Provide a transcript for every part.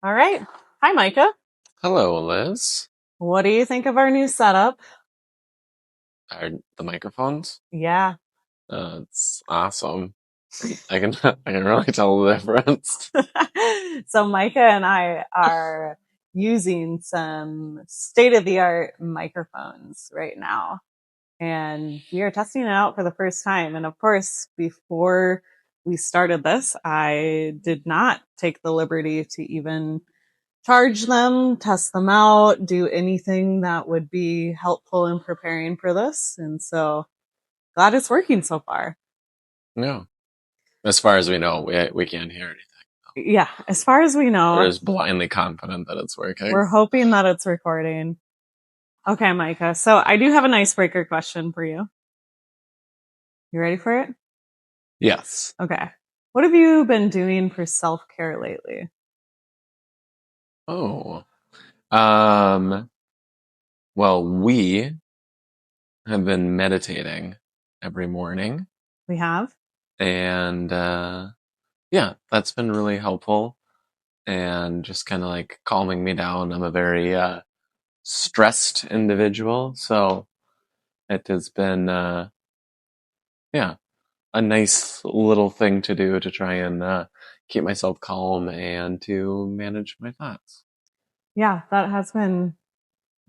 All right. Hi, Micah. Hello, Liz. What do you think of our new setup? Are the microphones? Yeah. It's awesome. I can I can really tell the difference. So Micah and I are using some state-of-the-art microphones right now, and we are testing it out for the first time. And of course, before we started this, I did not take the liberty to even charge them, test them out, do anything that would be helpful in preparing for this. And so glad it's working so far. No, as far as we know, we can't hear anything. Yeah, as far as we We're know, just blindly confident that it's working. we're hoping that it's recording. Okay, Micah. So I do have an icebreaker question for you. You ready for it? Yes. Okay. What have you been doing for self-care lately? Oh. Um. Well, we have been meditating every morning, We have? and yeah, that's been really helpful and just kind of like calming me down. I'm a very stressed individual, so it has been yeah, a nice little thing to do to try and keep myself calm and to manage my thoughts. Yeah, that has been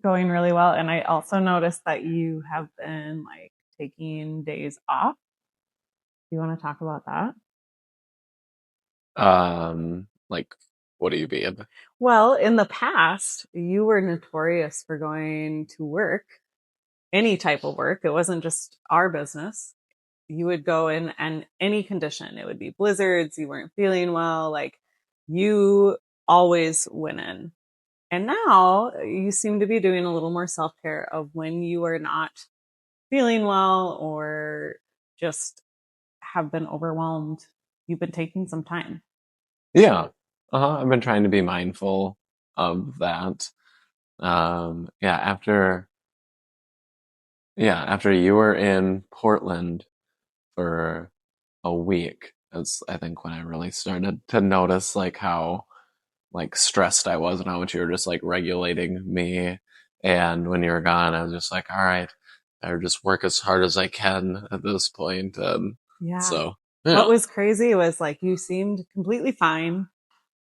going really well. And I also noticed that you have been like taking days off. Do you want to talk about that? Like, what do you mean? Well, in the past, you were notorious for going to work, any type of work. It wasn't just our business. You would go in and any condition. It would be blizzards, you weren't feeling well, like you always went in. And now you seem to be doing a little more self-care of when you are not feeling well or just have been overwhelmed. You've been taking some time. Yeah, I've been trying to be mindful of that. Yeah, after you were in Portland for a week, is I think when I really started to notice like how like stressed I was and how much you were just like regulating me. And when you were gone, I was just like, all right, I just work as hard as I can at this point. Yeah. So What yeah, was crazy was like you seemed completely fine.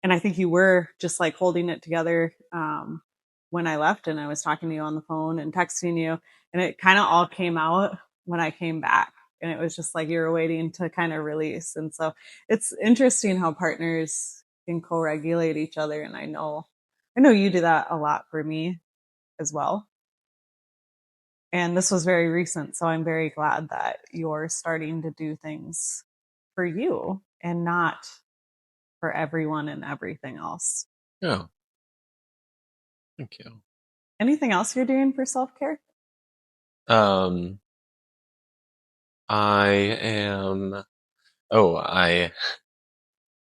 And I think you were just like holding it together when I left and I was talking to you on the phone and texting you. And it kind of all came out when I came back. And it was just like you were waiting to kind of release. And so it's interesting how partners can co-regulate each other. And I know you do that a lot for me as well. And this was very recent. So I'm very glad that you're starting to do things for you and not for everyone and everything else. yeah, thank you. Anything else you're doing for self care? Um, I am, oh, I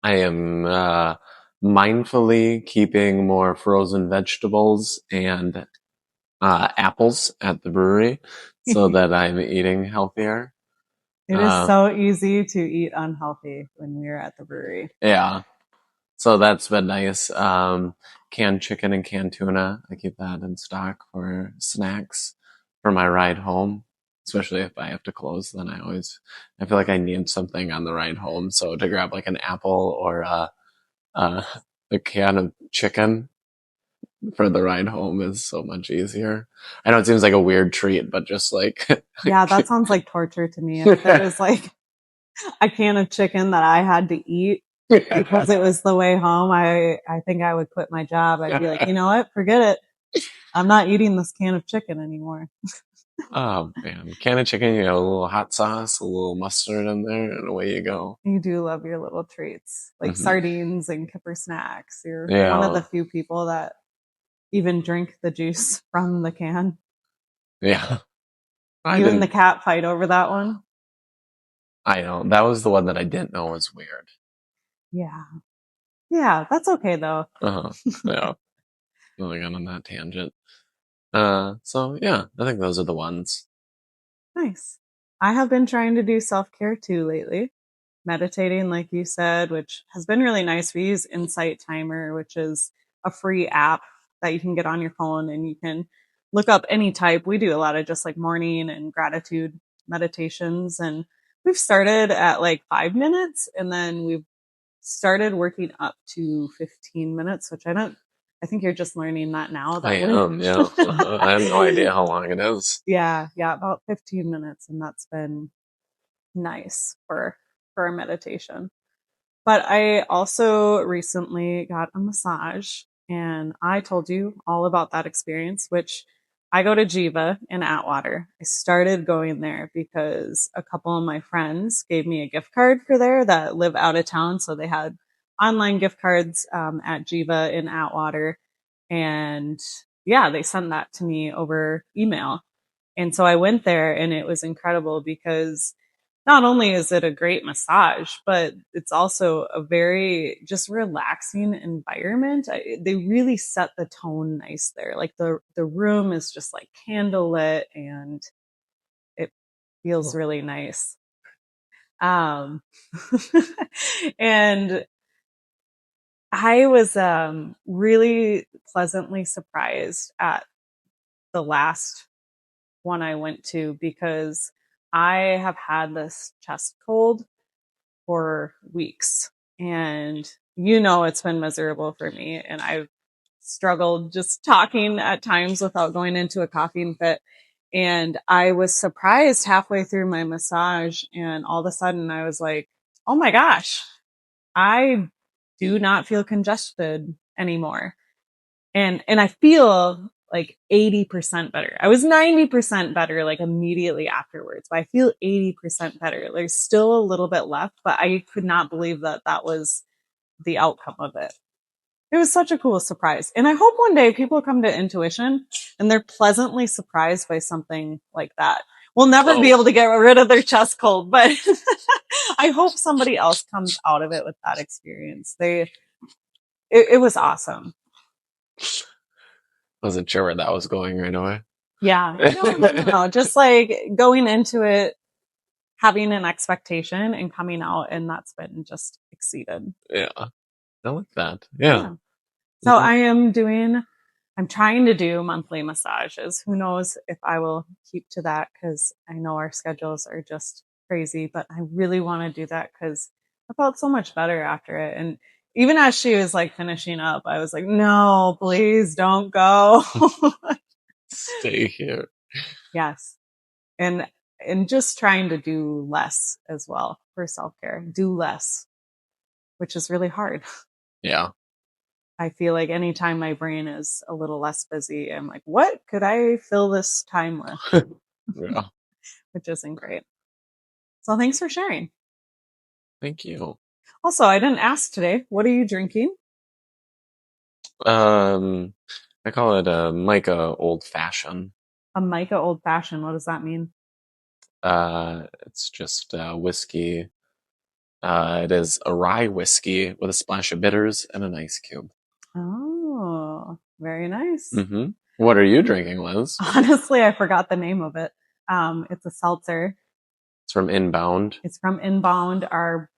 am mindfully keeping more frozen vegetables and apples at the brewery so It that I'm eating healthier. is Uh, so easy to eat unhealthy when we're at the brewery. yeah, so that's been nice. Canned chicken and canned tuna. I keep that in stock for snacks for my ride home. Especially if I have to close, then I feel like I need something on the ride home. So to grab like an apple or a, a can of chicken for the ride home is so much easier. I know it seems like a weird treat, but just like, Yeah, that sounds like torture to me. If it was like a can of chicken that I had to eat because it was the way home, I think I would quit my job. I'd be like, you know what? Forget it. I'm not eating this can of chicken anymore. oh man, can of chicken, you know, a little hot sauce, a little mustard in there, and away you go. You do love your little treats, like Hmm. sardines and kipper snacks. You're one of the Yeah, few people that even drink the juice from the can. yeah. I You and the didn't. cat fight over that one. I know that was the one that I didn't know was weird. Yeah. Yeah, that's okay though. Uh-huh. Yeah. Really got on that tangent. So yeah, I think those are the ones. Nice. I have been trying to do self care too lately. meditating, like you said, which has been really nice. We use Insight Timer, which is a free app that you can get on your phone and you can look up any type. We do a lot of just like morning and gratitude meditations. And we've started at like 5 minutes and then we've started working up to 15 minutes, which I think you're just learning that now. I That am, yeah. I have no idea how long it is. yeah, about 15 minutes. And that's been nice for a meditation. But I also recently got a massage and I told you all about that experience, which I go to Jiva in Atwater. I started going there because a couple of my friends gave me a gift card for there that live out of town. So they had online gift cards at Jiva in Atwater. And yeah, they sent that to me over email. And so I went there and it was incredible because not only is it a great massage, but it's also a very just relaxing environment. They really set the tone nice there. Like the room is just like candlelit and it feels really nice. Um, and I was really pleasantly surprised at the last one I went to because I have had this chest cold for weeks and it's been miserable for me and I've struggled just talking at times without going into a coughing fit. And I was surprised halfway through my massage and all of a sudden I was like, oh my gosh, I do not feel congested anymore. And I feel like 80% better. I was 90% better like immediately afterwards, but I feel 80% better. There's still a little bit left, but I could not believe that that was the outcome of it. It was such a cool surprise. And I hope one day people come to intuition and they're pleasantly surprised by something like that. We'll never be able to get rid of their chest cold, but I hope somebody else comes out of it with that experience. It was awesome. Wasn't sure where that was going right away. Yeah. No. Just like going into it, having an expectation and coming out, and that's been just exceeded. Yeah. I like that. Yeah. So I'm trying to do monthly massages. Who knows if I will keep to that because I know our schedules are just crazy, but I really want to do that because I felt so much better after it. And even as she was like finishing up, I was like, no, please don't go. Stay here. Yes. And just trying to do less as well for self-care. Do less, which is really hard. Yeah. I feel like anytime my brain is a little less busy, I'm like, what could I fill this time with? Yeah. Which isn't great. So thanks for sharing. Thank you. Also, I didn't ask today, what are you drinking? I call it a Micah Old Fashioned. A Micah Old Fashioned. What does that mean? It's just whiskey. It is a rye whiskey with a splash of bitters and an ice cube. Oh, very nice. Mm-hmm. What are you drinking, Liz? Honestly, I forgot the name of it. It's a seltzer. It's from Inbound. It's from Inbound. Our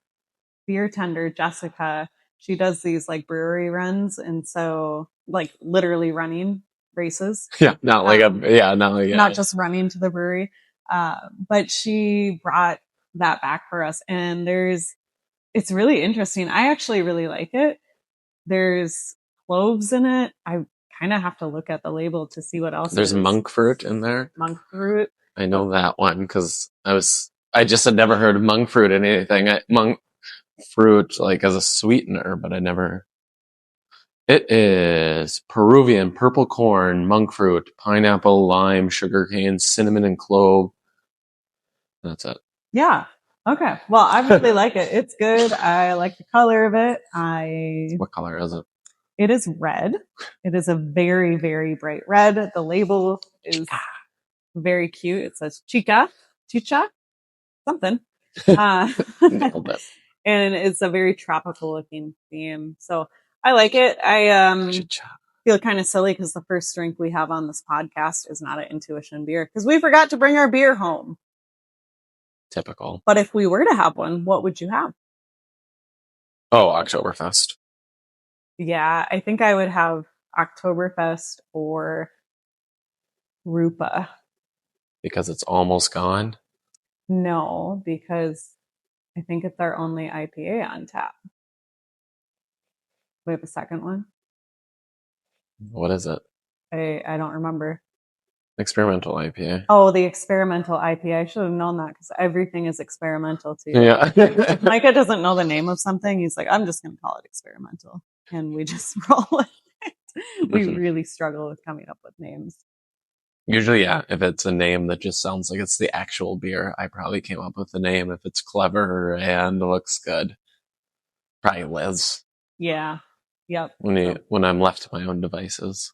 beer tender, Jessica, she does these like brewery runs. And so like literally running races. Yeah, not like not just running to the brewery. But she brought that back for us. And it's really interesting. I actually really like it. There's cloves in it. I kind of have to look at the label to see what else. There's monk fruit in there. Monk fruit. I know that one because I just had never heard of monk fruit in anything. Monk fruit like as a sweetener, but I never. It is Peruvian purple corn, monk fruit, pineapple, lime, sugarcane, cinnamon, and clove. That's it. Yeah. Okay. Well, I really like it. It's good. I like the color of it. What color is it? It is red. It is a very, very bright red. The label is very cute. It says chicha, something. Nailed it. And it's a very tropical looking theme. So I like it. I feel kind of silly because the first drink we have on this podcast is not an Intuition beer because we forgot to bring our beer home. typical. But if we were to have one, what would you have? Oh, Oktoberfest. Yeah, I think I would have Oktoberfest or Rupa. Because it's almost gone. No, because I think it's our only IPA on tap. We have a second one. What is it? I don't remember. Experimental IPA. Oh, the experimental IPA. I should have known that because everything is experimental too. Yeah. If Micah doesn't know the name of something, he's like, I'm just going to call it experimental. And we just roll with it. We Mhm. really struggle with coming up with names. Usually, yeah, if it's a name that just sounds like it's the actual beer, I probably came up with the name. If it's clever and looks good, probably Liz. Yeah. Yep. So When I'm left to my own devices.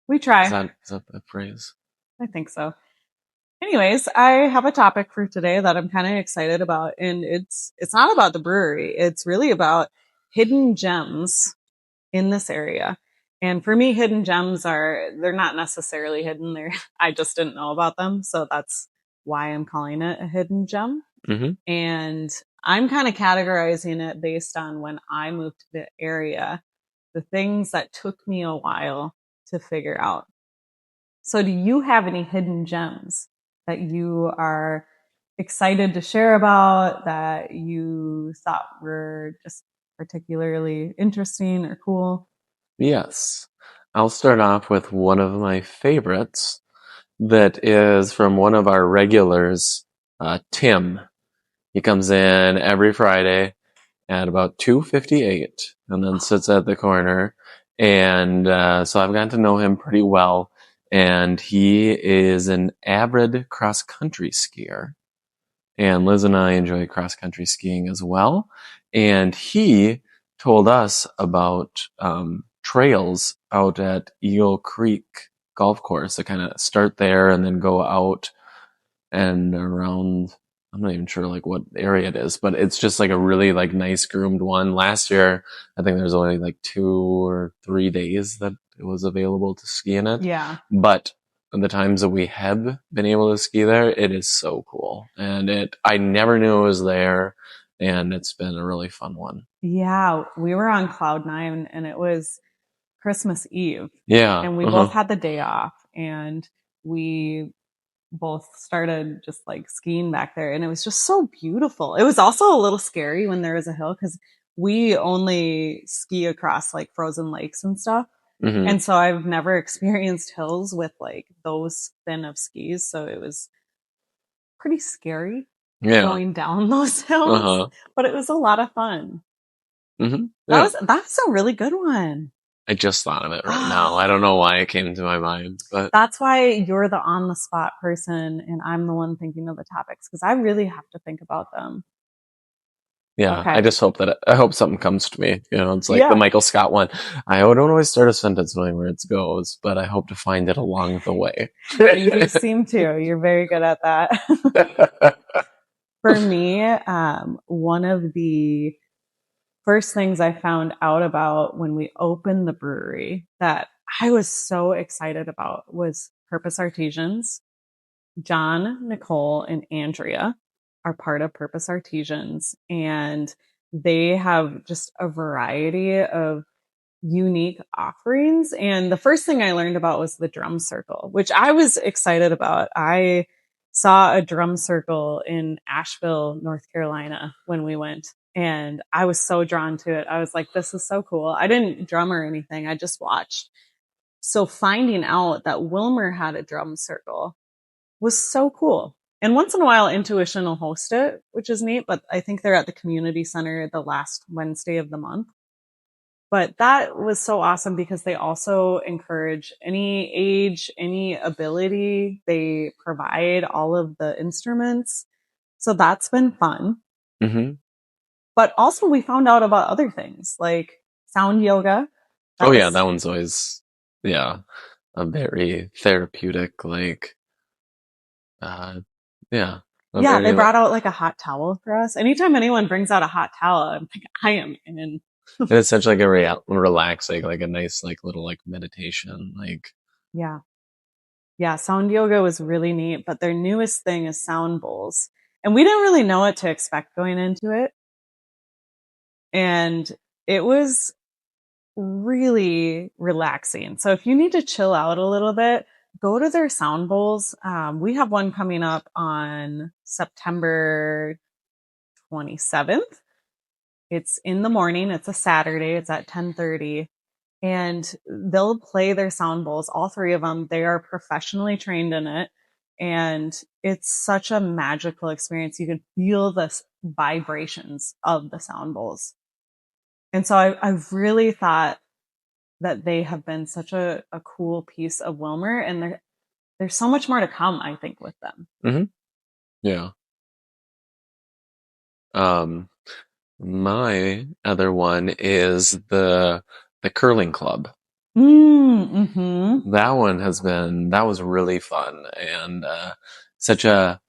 we Is try. that the phrase? I think so. Anyways, I have a topic for today that I'm kind of excited about, and it's not about the brewery. It's really about hidden gems in this area. And for me, hidden gems they're not necessarily hidden. I just didn't know about them. So that's why I'm calling it a hidden gem. Mm-hmm. And I'm kind of categorizing it based on when I moved to the area, the things that took me a while to figure out. So do you have any hidden gems that you are excited to share about, that you thought were just particularly interesting or cool? Yes. I'll start off with one of my favorites that is from one of our regulars, Tim. He comes in every Friday at about 2:58 and then sits at the corner. And so I've gotten to know him pretty well. And he is an avid cross country skier. And Liz and I enjoy cross country skiing as well. And he told us about trails out at Eagle Creek Golf Course that kind of start there and then go out and around. I'm not even sure like what area it is, but it's just like a really like nice groomed one. Last year, I think there's only like 2 or 3 days that it was available to ski in it. Yeah. But the times that we have been able to ski there, it is so cool. And I never knew it was there. And it's been a really fun one. Yeah. We were on cloud 9 and it was Christmas Eve Yeah. and we both had the day off and we both started just like skiing back there and it was just so beautiful. It was also a little scary when there was a hill because we only ski across like frozen lakes and stuff. Mm-hmm. And so I've never experienced hills with like those thin of skis. So it was pretty scary going down those hills, but it was a lot of fun. Mm-hmm. That was a really good one. I just thought of it right now. I don't know why it came to my mind, but that's why you're the on the spot person and I'm the one thinking of the topics because I really have to think about them. yeah, Okay. I just hope I hope something comes to me. You know, it's like the Michael Scott one. I don't always start a sentence knowing where it goes, but I hope to find it along the way. You seem to. You're very good at that. For me, one of the first things I found out about when we opened the brewery that I was so excited about was Purpose Artisans. John, Nicole, and Andrea are part of Purpose Artisans, and they have just a variety of unique offerings. And the first thing I learned about was the drum circle, which I was excited about. I saw a drum circle in Asheville, North Carolina when we went. And I was so drawn to it. I was like, this is so cool. I didn't drum or anything. I just watched. So finding out that Wilmer had a drum circle was so cool. And once in a while, Intuition will host it, which is neat. But I think they're at the community center the last Wednesday of the month. But that was so awesome because they also encourage any age, any ability. They provide all of the instruments. So that's been fun. Mm-hmm. But also we found out about other things like sound yoga. That one's always, a very therapeutic, like, they brought out like a hot towel for us. Anytime anyone brings out a hot towel, I'm like, I am in. It's such like a relaxing, like a nice, like little like meditation, like. Yeah. Sound yoga was really neat, but their newest thing is sound bowls. And we didn't really know what to expect going into it. And it was really relaxing. So if you need to chill out a little bit, go to their sound bowls. We have one coming up on September 27th. It's in the morning. It's a Saturday. It's at 10:30. And they'll play their sound bowls, all three of them. They are professionally trained in it. And it's such a magical experience. You can feel the vibrations of the sound bowls. And so I've really thought that they have been such a cool piece of Wilmer, and there's so much more to come, I think, with them. Mm-hmm. Yeah. My other one is the curling club. Mm-hmm. That was really fun and such a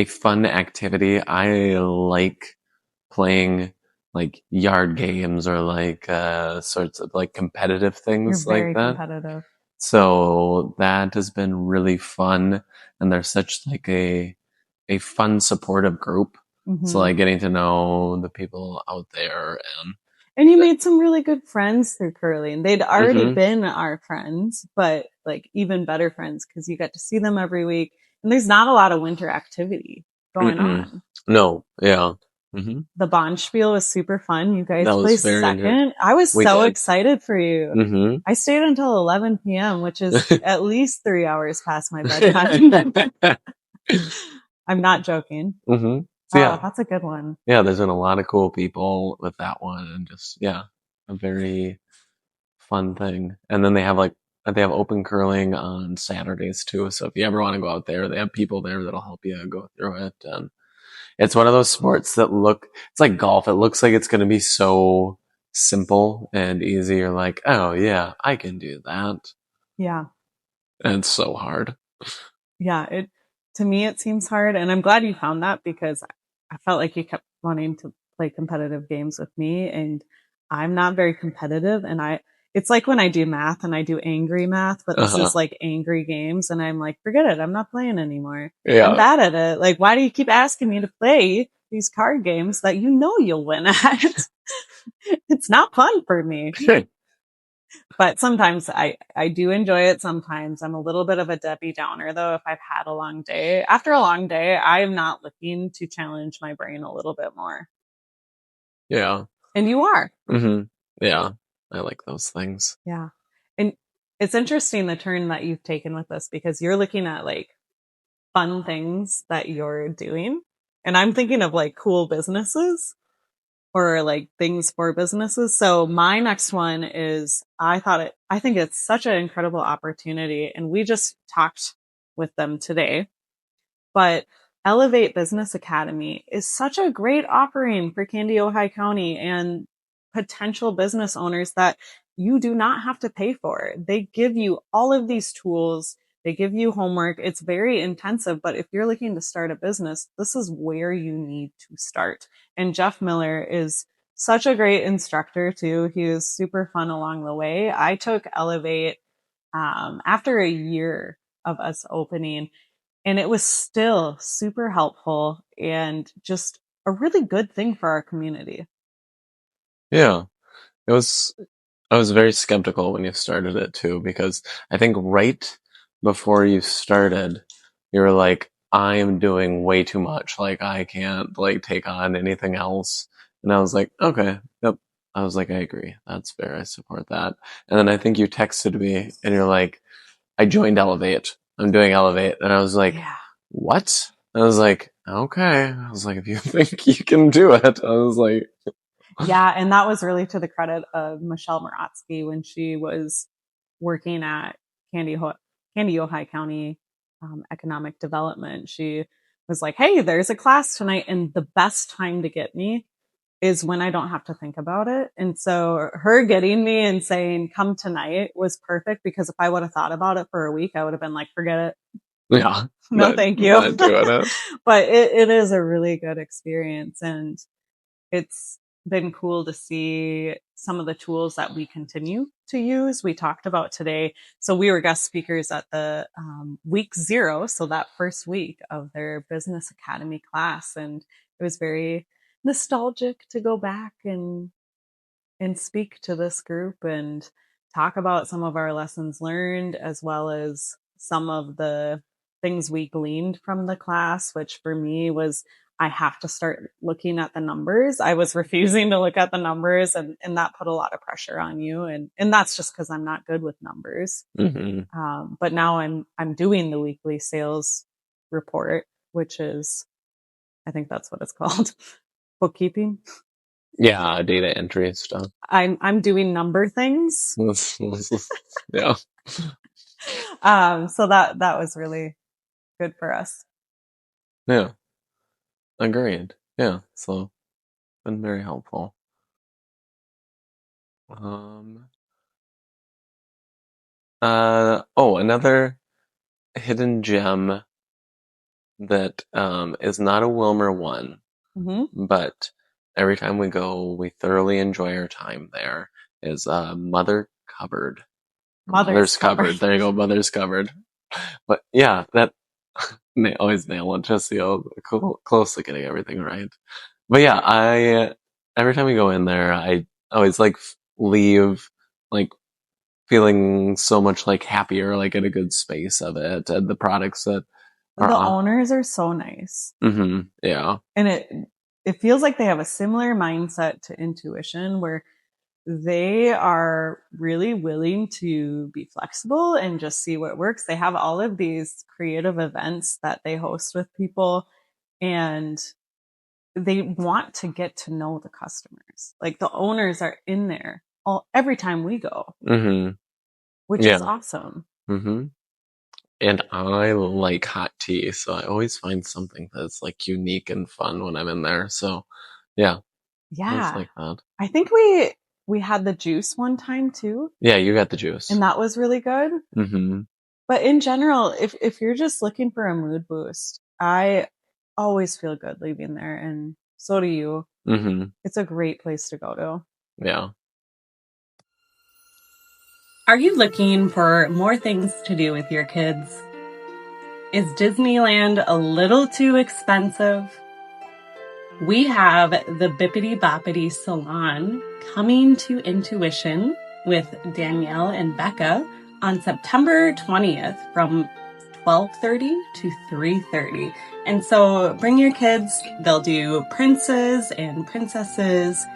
fun activity. I like playing like yard games or like sorts of like competitive You're things like very that. competitive. So that has been really fun, and they're such like a fun supportive group. So Mm-hmm. like getting to know the people out there And you made some really good friends through curling. They'd already mm-hmm. been our friends, but like even better friends because you got to see them every week. And there's not a lot of winter activity going Mm-mm. on. No, yeah. Mm-hmm. The Bonspiel was super fun. You guys That was placed very interesting. second. I was We so did. excited for you. Mm-hmm. I stayed until 11 p.m., which is at least 3 hours past my bedtime. I'm not joking. mm-hmm. So Oh, yeah, that's a good one. yeah. There's been a lot of cool people with that one, and just yeah, a very fun thing. And then they have open curling on Saturdays too. So if you ever want to go out there, they have people there that'll help you go through it. And it's one of those sports that it's like golf. It looks like it's going to be so simple and easy. You're like, oh yeah, I can do that. Yeah. And it's so hard. Yeah. To me, it seems hard. And I'm glad you found that because I felt like you kept wanting to play competitive games with me. And I'm not very competitive. And it's like when I do math and I do angry math, but this Uh-huh. is like angry games. And I'm like, forget it. I'm not playing anymore. I'm Yeah. bad at it. Like, why do you keep asking me to play these card games that you know you'll win at? It's not fun for me. But sometimes I do enjoy it. Sometimes I'm a little bit of a Debbie Downer though. If I've had a long day, after a long day, I am not looking to challenge my brain a little bit more. Yeah. And you are. Mm-hmm. Yeah. I like those things. Yeah. And it's interesting the turn that you've taken with this because you're looking at like fun things that you're doing. And I'm thinking of like cool businesses or like things for businesses. So my next one is I think it's such an incredible opportunity. And we just talked with them today, but Elevate Business Academy is such a great offering for Candy, Ojai County and potential business owners that you do not have to pay for. They give you all of these tools. They give you homework. It's very intensive, but if you're looking to start a business, this is where you need to start. And Jeff Miller is such a great instructor too. He was super fun along the way. I took Elevate after a year of us opening, and it was still super helpful and just a really good thing for our community. Yeah. It was I was very skeptical when you started it too, because I think right before you started, you were like, I am doing way too much. Like I can't like take on anything else. And I was like, okay, yep. I was like, I agree. That's fair. I support that. And then I think you texted me and you're like, I joined Elevate. I'm doing Elevate. And I was like, Yeah. what? I was like, okay. I was like, if you think you can do it, I was like, Yeah. And that was really to the credit of Michelle Moratsky when she was working at Candy, Ojai County Economic Development. She was like, hey, there's a class tonight. And the best time to get me is when I don't have to think about it. And so her getting me and saying, come tonight was perfect because if I would have thought about it for a week, I would have been like, forget it. yeah, No, thank you. not doing it. But it is a really good experience. And it's been cool to see some of the tools that we continue to use. We talked about today. So we were guest speakers at the week 0. So that first week of their business academy class. And it was very nostalgic to go back and speak to this group and talk about some of our lessons learned, as well as some of the things we gleaned from the class, which for me was I have to start looking at the numbers. I was refusing to look at the numbers, and that put a lot of pressure on you. And that's just because I'm not good with numbers. But now I'm doing the weekly sales report, which is, I think that's what it's called, bookkeeping. Yeah, data entry stuff. I'm doing number things. Yeah. So that was really good for us. Yeah. Agreed. Yeah. So been very helpful. Another hidden gem that is not a Wilmer one, but every time we go, we thoroughly enjoy our time there, is Mother Cupboard. Mother's Cupboard. There you go, Mother's Cupboard. But yeah, that they always nail it, just close to getting everything right. But yeah, I every time we go in there, I always like leave like feeling so much like happier, like in a good space of it, and the products that are the owners are so nice. Yeah, and it feels like they have a similar mindset to Intuition, where they are really willing to be flexible and just see what works. They have all of these creative events that they host with people, and they want to get to know the customers. Like the owners are in there every time we go, which is awesome. And I like hot tea, so I always find something that's like unique and fun when I'm in there. So yeah, yeah, like that. I think we had the juice one time too. Yeah, you got the juice, and that was really good. But in general, if you're just looking for a mood boost, I always feel good leaving there, and so do you. It's a great place to go to. Yeah. Are you looking for more things to do with your kids? Is Disneyland a little too expensive? We have the Bippity Boppity Salon coming to Intuition with Danielle and Becca on September 20th from 12:30 to 3:30. And so bring your kids. They'll do princes and princesses,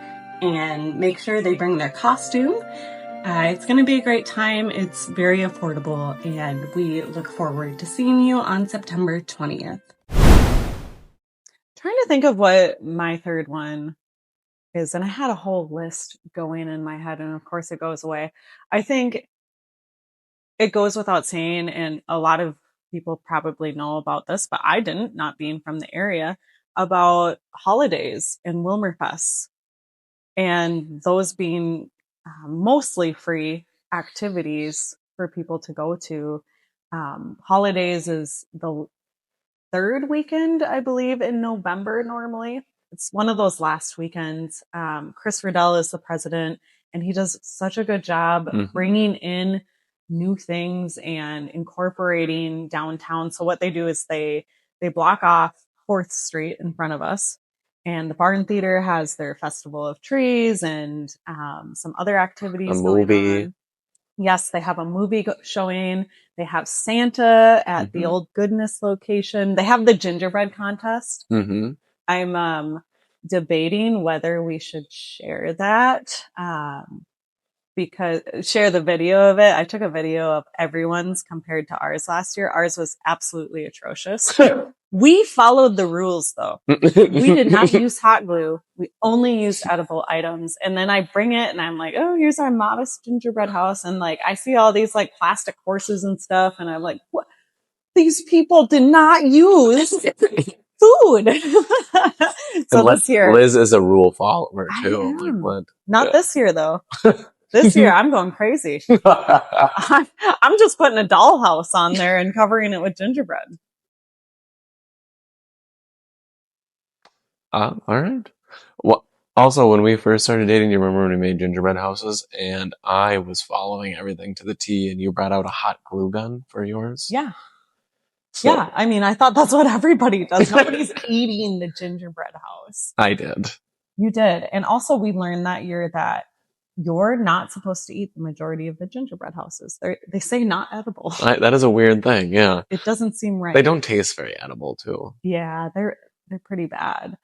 and make sure they bring their costume. It's going to be a great time. It's very affordable, and we look forward to seeing you on September 20th. Trying to think of what my third one is, and I had a whole list going in my head, and of course it goes away. I think it goes without saying, and a lot of people probably know about this, but I didn't, not being from the area, about holidays and Wilmerfest, and those being mostly free activities for people to go to. Holidays is the third weekend, I believe, in November normally. It's one of those last weekends. Chris Riddell is the president, and he does such a good job bringing in new things and incorporating downtown. So what they do is they block off 4th Street in front of us, and the Barn Theater has their Festival of Trees and some other activities going on. Yes, they have a movie showing. They have Santa at the Old Goodness location. They have the gingerbread contest. I'm debating whether we should share that, because share the video of it. I took a video of everyone's compared to ours last year. Ours was absolutely atrocious. We followed the rules though. We did not use hot glue. We only used edible items. And then I bring it and I'm like, oh, here's our modest gingerbread house. And like, I see all these like plastic horses and stuff. And I'm like, what? These people did not use food. So this year, Liz is a rule follower too. Like what? Not this year though. This year I'm going crazy. I'm just putting a dollhouse on there and covering it with gingerbread. All right. Well, Also, when we first started dating, do you remember when we made gingerbread houses and I was following everything to the T and you brought out a hot glue gun for yours? Yeah. So Yeah. I mean, I thought that's what everybody does. Nobody's eating the gingerbread house. I did. You did. And also we learned that year that you're not supposed to eat the majority of the gingerbread houses. They say not edible. That is a weird thing. Yeah. It doesn't seem They right. don't taste very edible too. Yeah, they're pretty bad.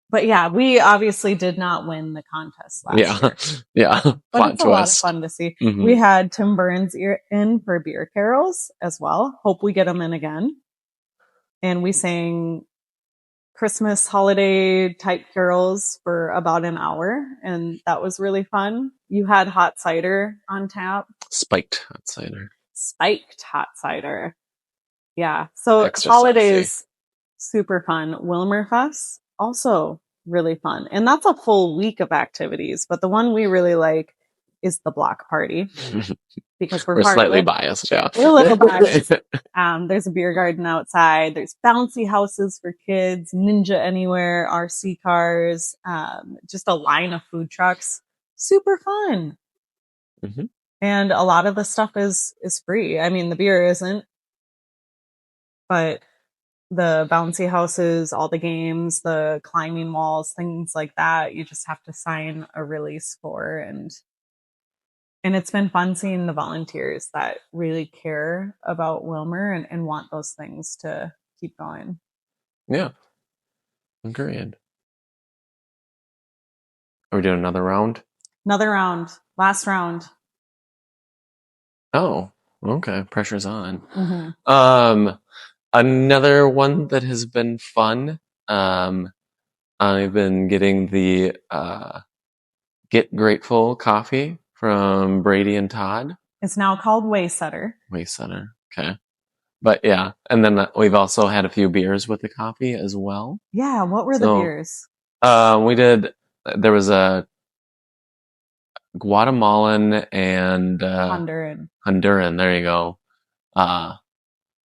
But yeah, we obviously did not win the contest last Yeah. year. Yeah. But Plot it's a lot of twist. fun to see. Hmm. We had Tim Burns in for beer carols as well. Hope we get him in again. And we sang Christmas holiday type carols for about an hour, and that was really fun. You had hot cider on tap, Spiked hot cider. spiked hot cider. Yeah. So Extra saucy. holidays, super fun. Wilmerfest, also really fun. And that's a full week of activities. But the one we really like is the block party because we're We're part of slightly it. biased, yeah. We're a little biased. There's a beer garden outside. There's bouncy houses for kids, Ninja Anywhere, RC cars, just a line of food trucks. Super fun. Hmm. And a lot of the stuff is free. I mean, the beer isn't, but the bouncy houses, all the games, the climbing walls, things like that, you just have to sign a release for. And it's been fun seeing the volunteers that really care about Wilmer and want those things to keep going. Yeah. Agreed. Are we doing another round? Another round, last round. Oh, okay. Pressure's on. Mm-hmm. Another one that has been fun. I've been getting the Get Grateful coffee from Brady and Todd. It's now called Waysetter. Waste Center. Okay. But yeah, and then we've also had a few beers with the coffee as well. Yeah, what were the So, beers? we did, there was a Guatemalan and Honduran, there you go. Uh,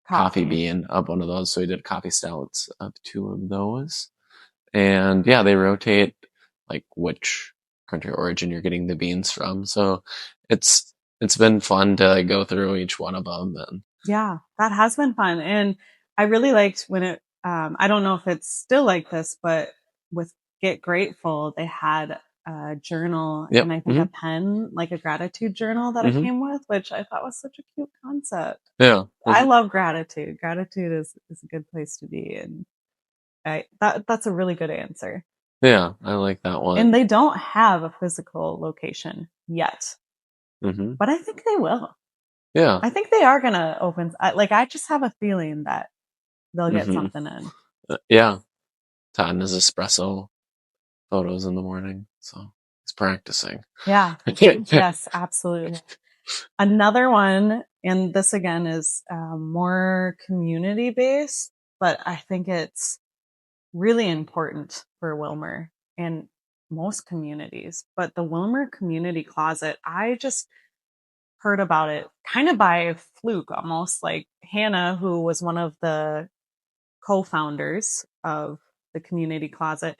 Coffee bean of one of those. So we did coffee stouts of two of those. And yeah, they rotate like which country origin you're getting the beans from. So it's been fun to like, go through each one of them. And Yeah, that has been fun. And I really liked when I don't know if it's still like this, but with Get Grateful, they had a journal yep. and I think a pen, like a gratitude journal that it came with, which I thought was such a cute concept. Yeah. I love gratitude. Gratitude is a good place to be. And that's a really good answer. Yeah, I like that one. And they don't have a physical location yet, but I think they will. Yeah. I think they are going to open. I just have a feeling that they'll get something in. Yeah. Todd and his espresso photos in the morning. So he's practicing. Yeah. Yes, absolutely. Another one, and this again is more community based, but I think it's really important for Wilmer and most communities. But the Wilmer Community Closet, I just heard about it kind of by fluke almost. Like Hannah, who was one of the co-founders of the Community Closet,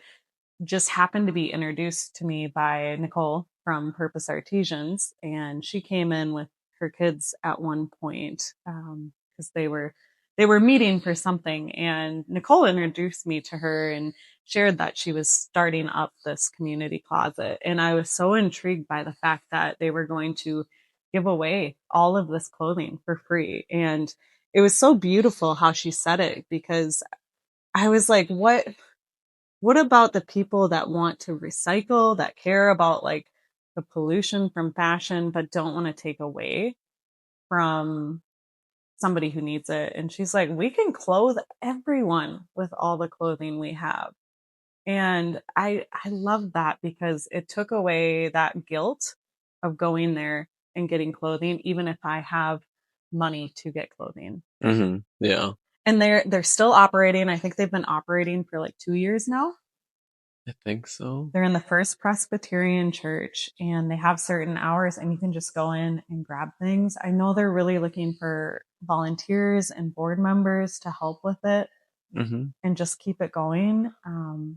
just happened to be introduced to me by Nicole from Purpose Artisans. And she came in with her kids at one point because they were meeting for something. And Nicole introduced me to her and shared that she was starting up this community closet. And I was so intrigued by the fact that they were going to give away all of this clothing for free. And it was so beautiful how she said it, because I was like, what about the people that want to recycle, that care about like the pollution from fashion, but don't want to take away from somebody who needs it? And she's like, we can clothe everyone with all the clothing we have. And I love that, because it took away that guilt of going there and getting clothing, even if I have money to get clothing. Yeah. And they're still operating. I think they've been operating for like 2 years now. I think so. They're in the First Presbyterian Church, and they have certain hours and you can just go in and grab things. I know they're really looking for volunteers and board members to help with it. Mm-hmm. and just keep it going.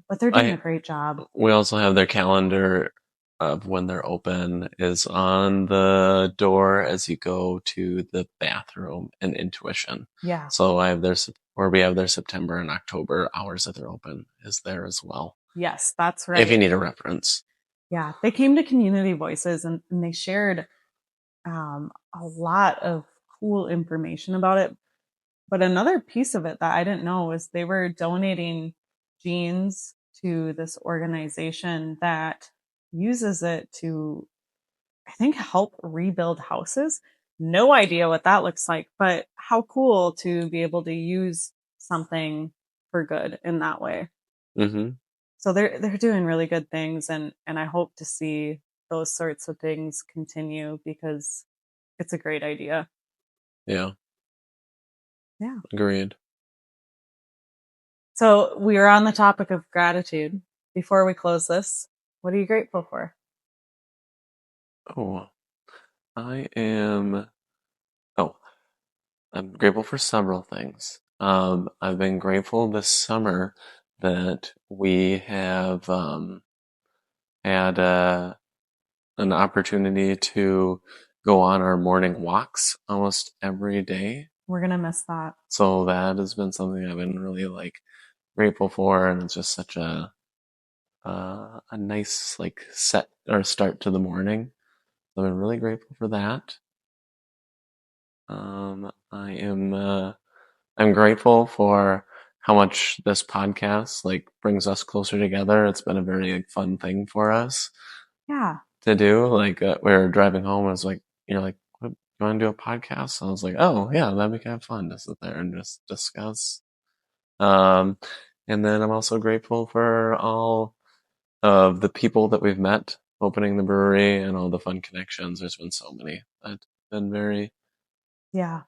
But they're doing a great job. We also have their calendar of when they're open is on the door as you go to the bathroom and Intuition. Yeah. So I have we have their September and October hours that they're open is there as well. Yes, that's right. If you need a reference. Yeah. They came to Community Voices and they shared a lot of cool information about it. But another piece of it that I didn't know was they were donating genes to this organization that uses it to, I think, help rebuild houses. No idea what that looks like, but how cool to be able to use something for good in that way. Mm-hmm. So they're doing really good things, and I hope to see those sorts of things continue because it's a great idea. Yeah. Yeah. Agreed. So we are on the topic of gratitude. Before we close this, what are you grateful for? Oh, I am. Oh, I'm grateful for several things. I've been grateful this summer that we have had an opportunity to go on our morning walks almost every day. We're gonna miss that. So that has been something I've been really grateful for, and it's just such a nice set or start to the morning. So I've been really grateful for that. I am I'm grateful for how much this podcast brings us closer together. It's been a very fun thing for us Yeah. to do. We were driving home, I was like, you're like, what, you want to do a podcast? And I was like, oh yeah, that'd be kind of fun to sit there and just discuss. Um, and then I'm also grateful for all of the people that we've met opening the brewery and all the fun connections. There's been so many that have been very Yeah.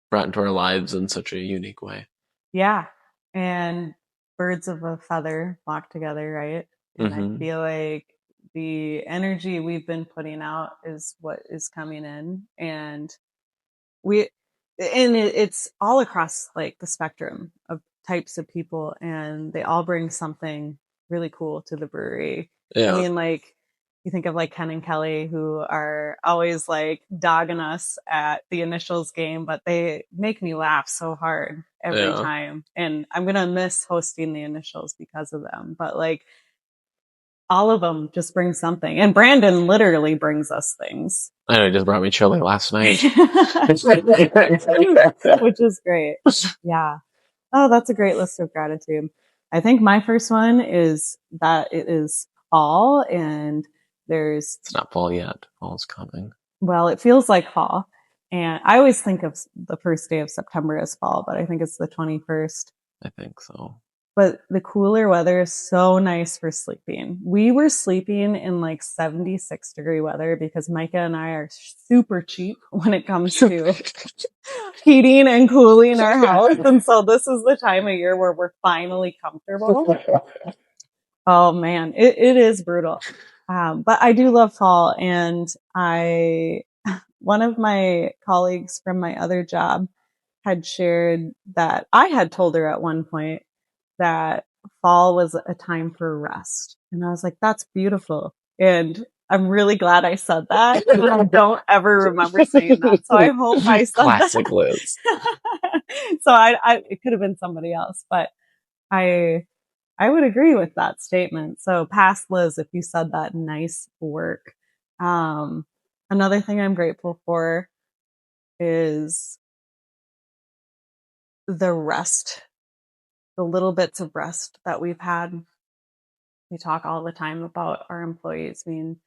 brought into our lives in such a unique way. Yeah. And birds of a feather flock together, right? And I Mm-hmm. feel like the energy we've been putting out is what is coming in. And we, it's all across the spectrum of types of people, and they all bring something really cool to the brewery. I Yeah. mean, you think of Ken and Kelly, who are always dogging us at the initials game, but they make me laugh so hard every Yeah. time. And I'm going to miss hosting the initials because of them. But all of them just bring something. And Brandon literally brings us things. I know he just brought me chili last night. Which is great. Yeah. Oh, that's a great list of gratitude. I think my first one is that it is fall and there's, It's not fall yet. Fall's coming. well, it feels like fall. And I always think of the first day of September as fall, but I think it's the 21st. I think so. But the cooler weather is so nice for sleeping. We were sleeping in 76-degree weather because Micah and I are super cheap when it comes to heating and cooling our house. And so this is the time of year where we're finally comfortable. Oh man, it is brutal. But I do love fall. And one of my colleagues from my other job had shared that I had told her at one point that fall was a time for rest. And I was like, that's beautiful. And I'm really glad I said that. And I don't ever remember saying that. So I hope I said Classic that. Liz. So it could have been somebody else, but I would agree with that statement. So past Liz, if you said that, nice work. Um, Another thing I'm grateful for is the rest, the little bits of rest that we've had. We talk all the time about our employees being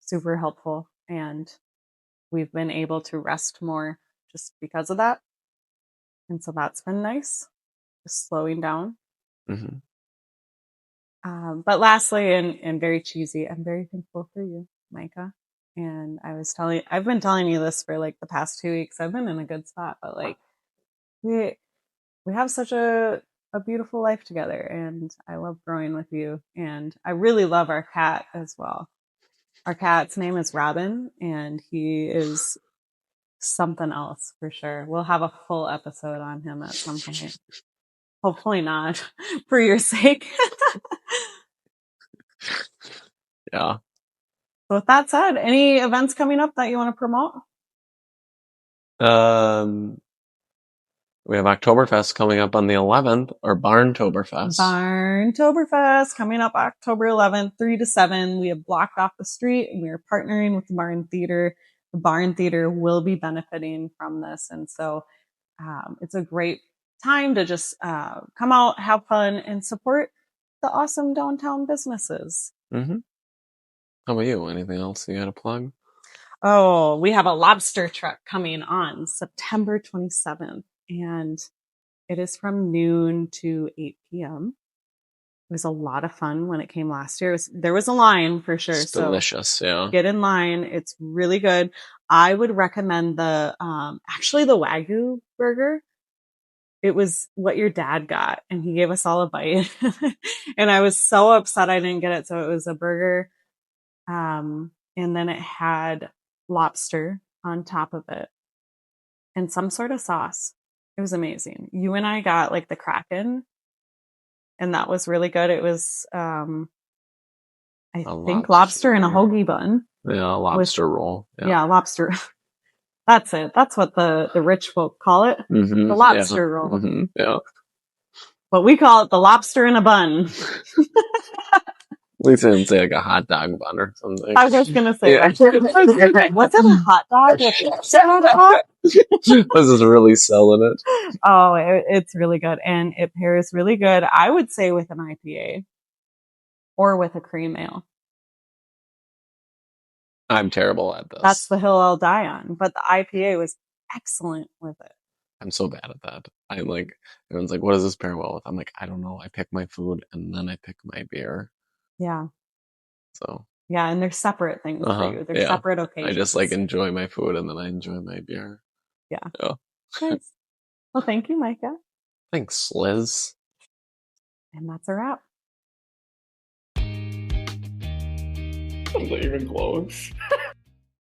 super helpful, and we've been able to rest more just because of that. And so that's been nice, just slowing down. Mm-hmm. But lastly, and very cheesy, I'm very thankful for you, Micah. And I've been telling you this for the past 2 weeks. I've been in a good spot, but we we have such a beautiful life together, and I love growing with you. And I really love our cat as well. Our cat's name is Robin, and he is something else for sure. We'll have a full episode on him at some point. Hopefully not, for your sake. Yeah. So with that said, any events coming up that you want to promote? We have Oktoberfest coming up on the 11th, or Barntoberfest. Barntoberfest coming up October 11th, 3 to 7. We have blocked off the street and we are partnering with the Barn Theater. The Barn Theater will be benefiting from this. And so it's a great time to just come out, have fun, and support the awesome downtown businesses. Mm-hmm. How about you? Anything else you got to plug? Oh, we have a lobster truck coming on September 27th, and it is from noon to 8 p.m. It was a lot of fun when it came last year. There was a line for sure. It's delicious, yeah. Get in line. It's really good. I would recommend actually the Wagyu burger. It was what your dad got, and he gave us all a bite. And I was so upset I didn't get it. So it was a burger. And then it had lobster on top of it and some sort of sauce. It was amazing. You and I got like the Kraken, and that was really good. It was, I think lobster in a hoagie bun. Yeah, lobster roll. Yeah, lobster. That's it. That's what the rich folk call it. Mm-hmm. The lobster roll. Mm-hmm. Yeah. But we call it the lobster in a bun. At least I didn't say like a hot dog bun or something. I was just going to say, what's it, a hot dog? This is really selling it. Oh, it's really good. And it pairs really good, I would say, with an IPA or with a cream ale. I'm terrible at this. That's the hill I'll die on. But the IPA was excellent with it. I'm so bad at that. I'm like, everyone's like, what does this pair well with? I'm like, I don't know. I pick my food and then I pick my beer. Yeah. So. Yeah, and they're separate things for you. They're separate occasions. I just like enjoy my food and then I enjoy my beer. Yeah. Nice. Well, thank you, Micah. Thanks, Liz. And that's a wrap. I'm not even close.